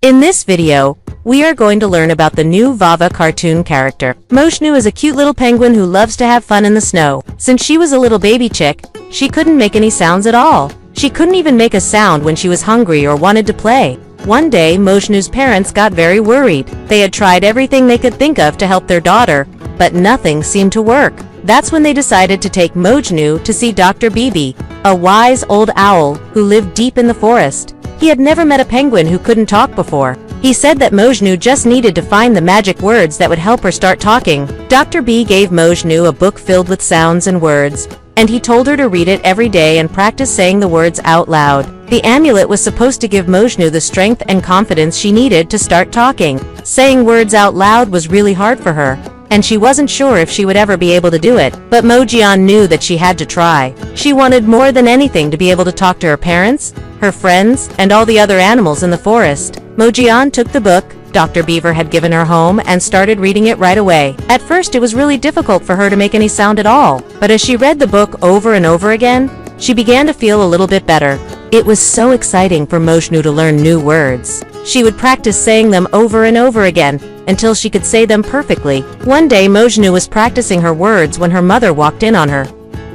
In this video, we are going to learn about the new Vava cartoon character. Mojnu is a cute little penguin who loves to have fun in the snow. Since she was a little baby chick, she couldn't make any sounds at all. She couldn't even make a sound when she was hungry or wanted to play. One day, Mojnu's parents got very worried. They had tried everything they could think of to help their daughter, but nothing seemed to work. That's when they decided to take Mojnu to see Dr. Bibi, a wise old owl who lived deep in the forest. He had never met a penguin who couldn't talk before. He said that Mojnu just needed to find the magic words that would help her start talking. Dr. B gave Mojnu a book filled with sounds and words, and he told her to read it every day and practice saying the words out loud. The amulet was supposed to give Mojnu the strength and confidence she needed to start talking. Saying words out loud was really hard for her, and she wasn't sure if she would ever be able to do it, but Mojnu knew that she had to try. She wanted more than anything to be able to talk to her parents, her friends, and all the other animals in the forest. Mojnu took the book Dr. Beaver had given her home and started reading it right away. At first, it was really difficult for her to make any sound at all, but as she read the book over and over again, she began to feel a little bit better. It was so exciting for Mojnu to learn new words. She would practice saying them over and over again until she could say them perfectly. One day, Mojnu was practicing her words when her mother walked in on her.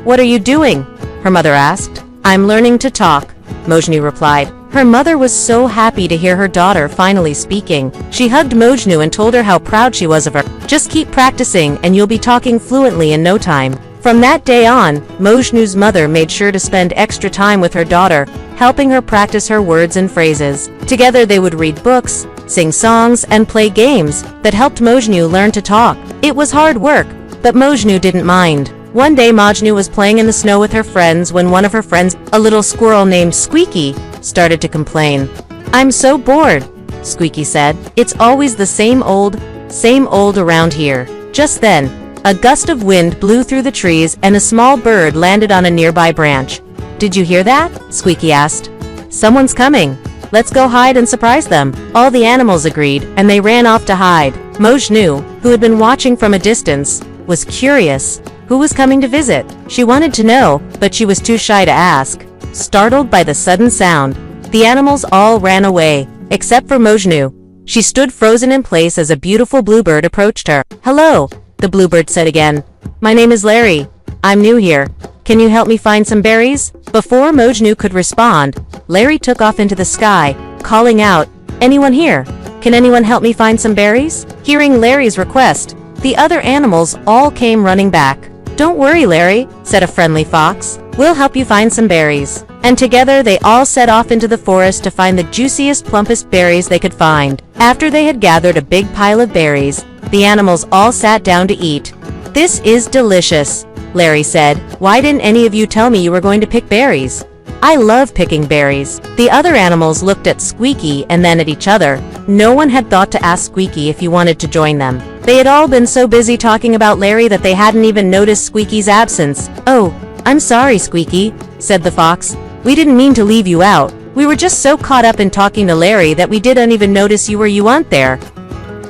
"What are you doing?" her mother asked. "I'm learning to talk," Mojnu replied. Her mother was so happy to hear her daughter finally speaking. She hugged Mojnu and told her how proud she was of her. "Just keep practicing and you'll be talking fluently in no time." From that day on, Mojnu's mother made sure to spend extra time with her daughter, helping her practice her words and phrases. Together they would read books, sing songs, and play games that helped Mojnu learn to talk. It was hard work, but Mojnu didn't mind. One day Mojnu was playing in the snow with her friends when one of her friends, a little squirrel named Squeaky, started to complain. "I'm so bored," Squeaky said. "It's always the same old around here." Just then, a gust of wind blew through the trees and a small bird landed on a nearby branch. "Did you hear that?" Squeaky asked. "Someone's coming. Let's go hide and surprise them." All the animals agreed, and they ran off to hide. Mojnu, who had been watching from a distance, was curious. Who was coming to visit? She wanted to know, but she was too shy to ask. Startled by the sudden sound, the animals all ran away, except for Mojnu. She stood frozen in place as a beautiful bluebird approached her. "Hello," the bluebird said again. "My name is Larry. I'm new here. Can you help me find some berries?" Before Mojnu could respond, Larry took off into the sky, calling out, "Anyone here? Can anyone help me find some berries?" Hearing Larry's request, the other animals all came running back. "Don't worry, Larry," said a friendly fox. "We'll help you find some berries." And together they all set off into the forest to find the juiciest, plumpest berries they could find. After they had gathered a big pile of berries, the animals all sat down to eat. "This is delicious," Larry said. "Why didn't any of you tell me you were going to pick berries? I love picking berries." The other animals looked at Squeaky and then at each other. No one had thought to ask Squeaky if he wanted to join them. They had all been so busy talking about Larry that they hadn't even noticed Squeaky's absence. "Oh, I'm sorry, Squeaky," said the fox. "We didn't mean to leave you out. We were just so caught up in talking to Larry that we didn't even notice you weren't there."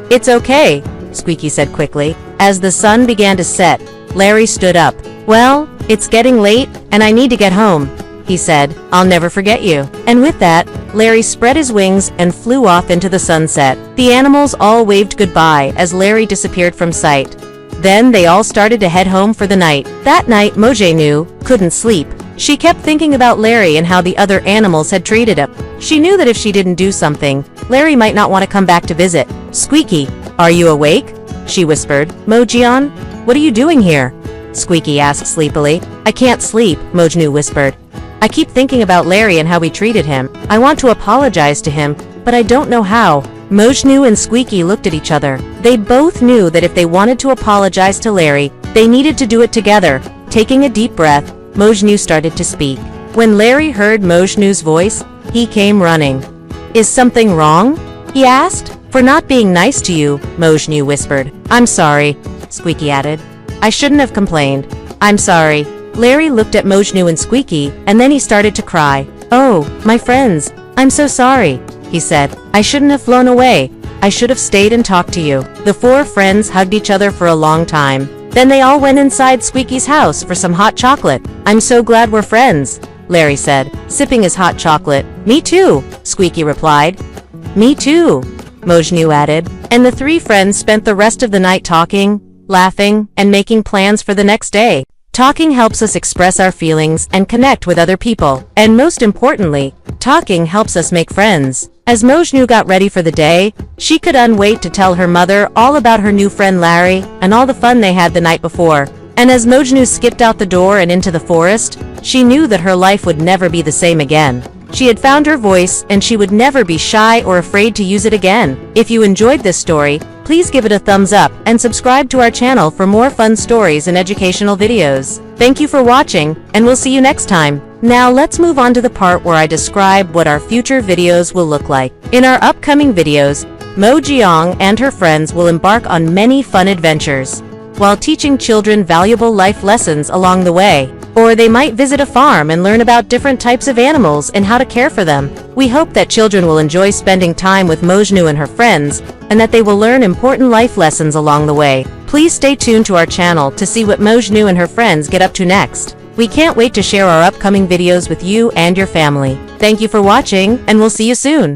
"It's okay," Squeaky said quickly. As the sun began to set, Larry stood up. "Well, it's getting late, and I need to get home," he said. "I'll never forget you." And with that, Larry spread his wings and flew off into the sunset. The animals all waved goodbye as Larry disappeared from sight. Then they all started to head home for the night. That night, Mojnu couldn't sleep. She kept thinking about Larry and how the other animals had treated him. She knew that if she didn't do something, Larry might not want to come back to visit. "Squeaky, are you awake?" she whispered. "Mojnu, what are you doing here?" Squeaky asked sleepily. "I can't sleep," Mojnu whispered. "I keep thinking about Larry and how we treated him. I want to apologize to him, but I don't know how." Mojnu and Squeaky looked at each other. They both knew that if they wanted to apologize to Larry, they needed to do it together. Taking a deep breath, Mojnu started to speak. When Larry heard Mojnu's voice, he came running. "Is something wrong?" he asked. "For not being nice to you," Mojnu whispered. "I'm sorry," Squeaky added. "I shouldn't have complained. I'm sorry." Larry looked at Mojnu and Squeaky, and then he started to cry. "Oh, my friends, I'm so sorry," he said. "I shouldn't have flown away. I should have stayed and talked to you." The four friends hugged each other for a long time. Then they all went inside Squeaky's house for some hot chocolate. "I'm so glad we're friends," Larry said, sipping his hot chocolate. "Me too," Squeaky replied. Me too, Mojnu added, and the three friends spent the rest of the night talking, laughing, and making plans for the next day. Talking helps us express our feelings and connect with other people, and most importantly, talking helps us make friends. As Mojnu got ready for the day, she couldn't wait to tell her mother all about her new friend Larry and all the fun they had the night before. And as Mojnu skipped out the door and into the forest, she knew that her life would never be the same again. She had found her voice, and she would never be shy or afraid to use it again. If you enjoyed this story, please give it a thumbs up and subscribe to our channel for more fun stories and educational videos. Thank you for watching, and we'll see you next time. Now let's move on to the part where I describe what our future videos will look like. In our upcoming videos, Mojnu and her friends will embark on many fun adventures, while teaching children valuable life lessons along the way. Or they might visit a farm and learn about different types of animals and how to care for them. We hope that children will enjoy spending time with Mojnu and her friends, and that they will learn important life lessons along the way. Please stay tuned to our channel to see what Mojnu and her friends get up to next. We can't wait to share our upcoming videos with you and your family. Thank you for watching, and we'll see you soon.